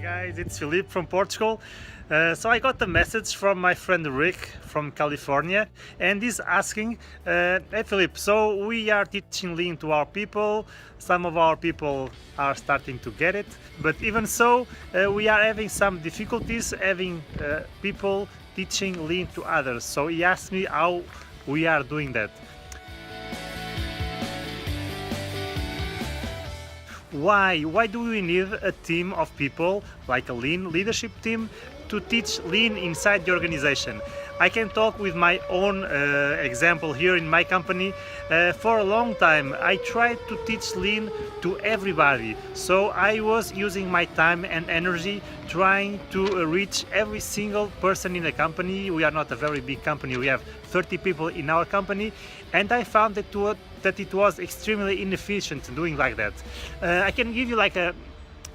Guys, it's Filipe from Portugal. So I got a message from my friend Rick from California, and he's asking, hey Filipe, so we are teaching Lean to our people. Some of our people are starting to get it, but even so, we are having some difficulties having people teaching Lean to others. So he asked me how we are doing that. Why do we need a team of people, like a Lean leadership team, to teach Lean inside the organization? I can talk with my own example here in my company. For a long time I tried to teach Lean to everybody, so I was using my time and energy trying to reach every single person in the company. We are not a very big company, we have 30 people in our company, and I found that it was extremely inefficient doing like that. I can give you like an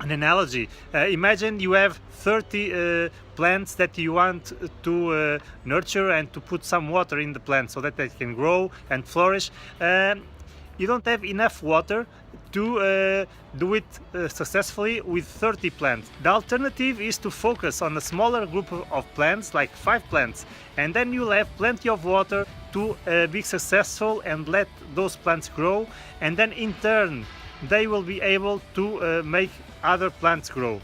analogy. Imagine you have 30 plants that you want to nurture and to put some water in the plant so that they can grow and flourish. You don't have enough water to do it successfully with 30 plants. The alternative is to focus on a smaller group of plants, like 5 plants, and then you'll have plenty of water to be successful and let those plants grow, and then in turn they will be able to make other plants grow.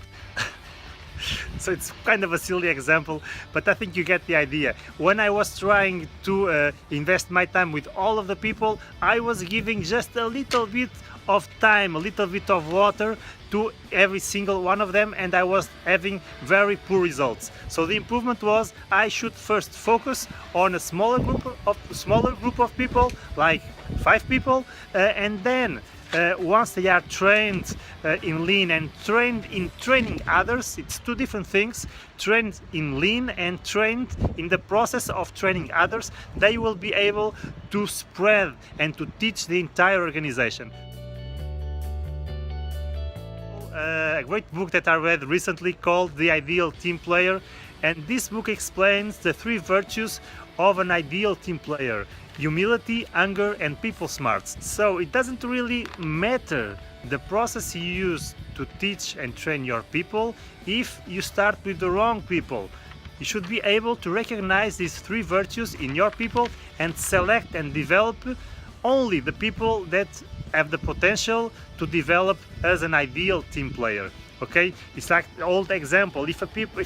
So it's kind of a silly example, but I think you get the idea. When I was trying to invest my time with all of the people, I was giving just a little bit of time, a little bit of water to every single one of them, and I was having very poor results. So the improvement was I should first focus on a smaller group of people, like 5 people, and then once they are trained in Lean and trained in training others, it's 2 different things. Trained in Lean and trained in the process of training others, they will be able to spread and to teach the entire organization. A great book that I read recently called The Ideal Team Player, and this book explains the 3 virtues of an ideal team player: humility, anger, and people smarts. So it doesn't really matter the process you use to teach and train your people if you start with the wrong people. You should be able to recognize these 3 virtues in your people and select and develop only the people that have the potential to develop as an ideal team player. Okay, it's like the old example: if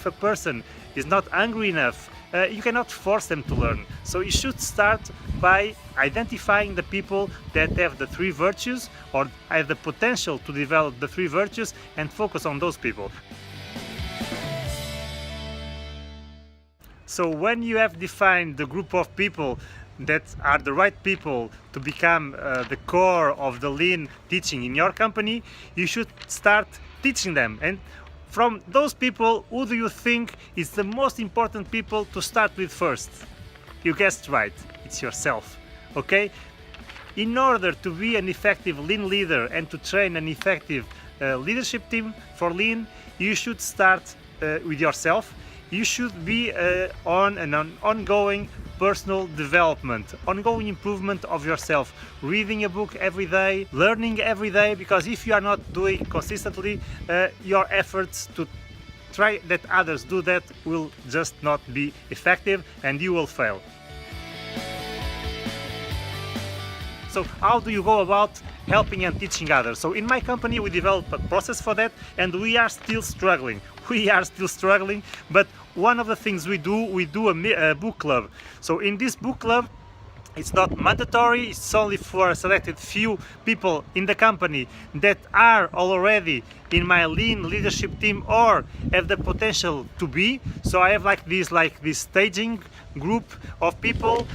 a person is not hungry enough, you cannot force them to learn. So you should start by identifying the people that have the 3 virtues or have the potential to develop the 3 virtues and focus on those people. So when you have defined the group of people that are the right people to become the core of the Lean teaching in your company, you should start teaching them. And from those people, who do you think is the most important people to start with first? You guessed right, it's yourself. Okay? In order to be an effective Lean leader and to train an effective leadership team for Lean, you should start with yourself. You should be on an ongoing personal development, ongoing improvement of yourself, reading a book every day, learning every day, because if you are not doing consistently, your efforts to try that others do that will just not be effective and you will fail. So how do you go about helping and teaching others? So in my company we developed a process for that, and we are still struggling. But one of the things we do a book club. So in this book club, it's not mandatory, it's only for a selected few people in the company that are already in my Lean leadership team or have the potential to be. So I have like this staging group of people,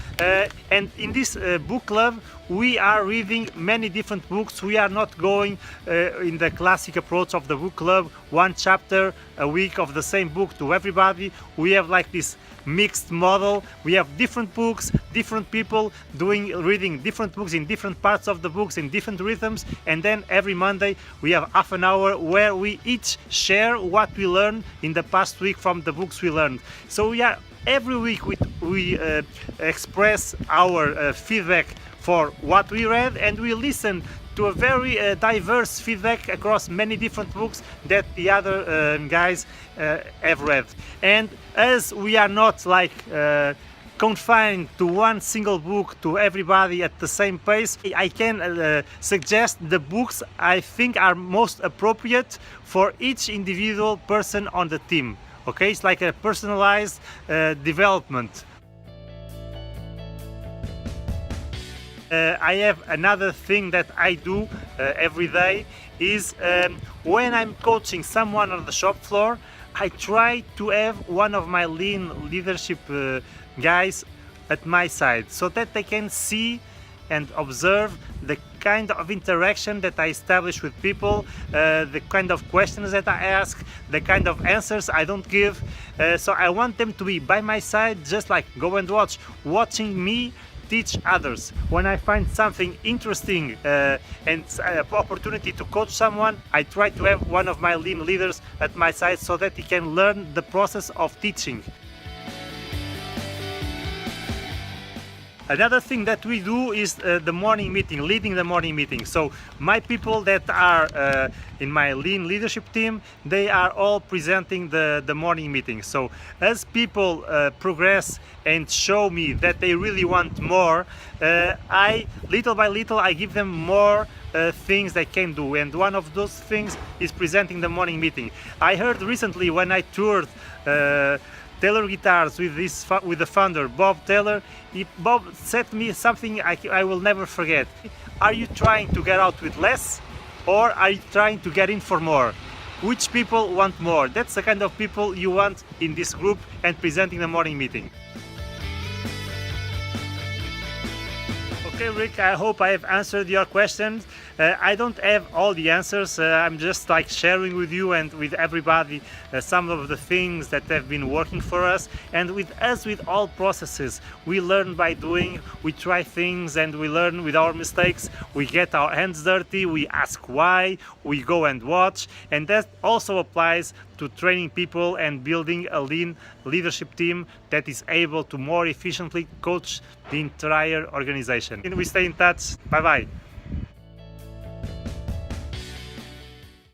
and in this book club we are reading many different books. We are not going in the classic approach of the book club, 1 chapter a week of the same book to everybody. We have like this mixed model. We have different books, different people reading different books in different parts of the books in different rhythms, and then every Monday we have half an hour where we each share what we learned in the past week from the books we learned. So every week we express our feedback for what we read, and we listen to a very diverse feedback across many different books that the other guys have read. And as we are not like confined to one single book to everybody at the same pace, I can suggest the books I think are most appropriate for each individual person on the team. Okay, it's like a personalized development. I have another thing that I do every day is when I'm coaching someone on the shop floor, I try to have one of my lean leadership guys at my side so that they can see and observe the kind of interaction that I establish with people, the kind of questions that I ask, the kind of answers I don't give. So I want them to be by my side, just like go and watch, watching me teach others. When I find something interesting and an opportunity to coach someone, I try to have one of my lean leaders at my side so that he can learn the process of teaching. Another thing that we do is the morning meeting, leading the morning meeting. So my people that are in my lean leadership team, they are all presenting the morning meeting. So as people progress and show me that they really want more, I little by little I give them more things they can do, and one of those things is presenting the morning meeting. I heard recently when I toured Taylor Guitars with the founder Bob Taylor, Bob said to me something I will never forget. Are you trying to get out with less, or are you trying to get in for more? Which people want more? That's the kind of people you want in this group and presenting the morning meeting. Okay, Rick, I hope I have answered your questions. I don't have all the answers. I'm just like sharing with you and with everybody some of the things that have been working for us. And with us, with all processes, we learn by doing, we try things and we learn with our mistakes. We get our hands dirty, we ask why, we go and watch. And that also applies to training people and building a lean leadership team that is able to more efficiently coach the entire organization. And we stay in touch. Bye bye.